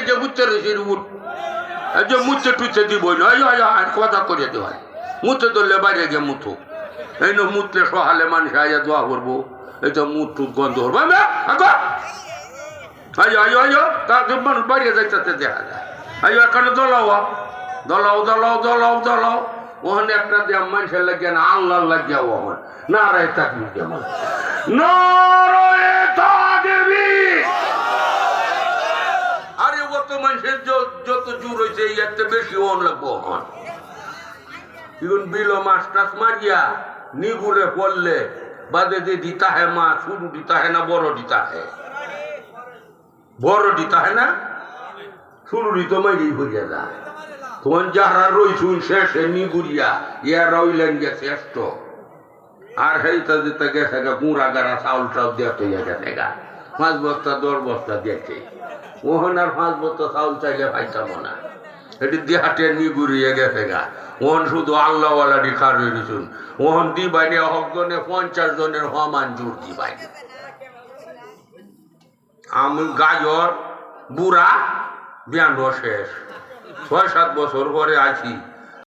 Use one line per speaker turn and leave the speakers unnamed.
যে মুচ্ছে রয়েছে উঠ এই যে মুচ্ছে টুচ্ছে দিব কথা করে দেওয়া মুচ্ছে ধরলে বাইরে গিয়ে মুথো এই না মুতলে সহালে মানুষ আইয়া দোয়া করবো এই তো মুখ টুক গন্ধ করবো আইও আইও আইও তাকে মানুষ বাইরে যাইতে দেখা যায় আইও এখানে দলাও দলাও দলাও দলাও দলাও ওখানে একটা দেয়া মানুষের লাগিয়া না আল্লাহ লাগিয়া ওখানে না রে তাকবীর যেমন নারায়ে তাকবীর আরে ও তো মানুষের যত জোর হয়েছে এর থেকে বেশি ওন লাগবো ওখান এখন বিলো মাছ টাছ মারিয়া নিগুড়ে পড়লে বাদে যে দিতা হে মা শুরু দিতা হে না বড় দিতা হে বড় দিতা হে না শুরু দিত মাইরি হইয়া যা তখন যারা রইছুন শেষে নিগুড়িয়া ইয়া রইলেন গিয়া শ্রেষ্ঠ আর হেইতা দিতে গেছে গা গুঁড়া গাড়া চাউল চাউল দেখতে গেছে গা 5 বস্তা 10 বস্তা দেখে ওহন আর 5 বস্তা চাউল চাইলে পাইতাম না এটি দেহাটে নিগুড়িয়ে গেছে গা ওহন শুধু আল্লাহওয়ালা দিখা রয়েছুন ওহন দিবাইনে হকজনে 50 জনের সমান জোর দিবাই আমি গাজর বুড়া বিয়ানো শেষ 6-7 বছর পরে আছি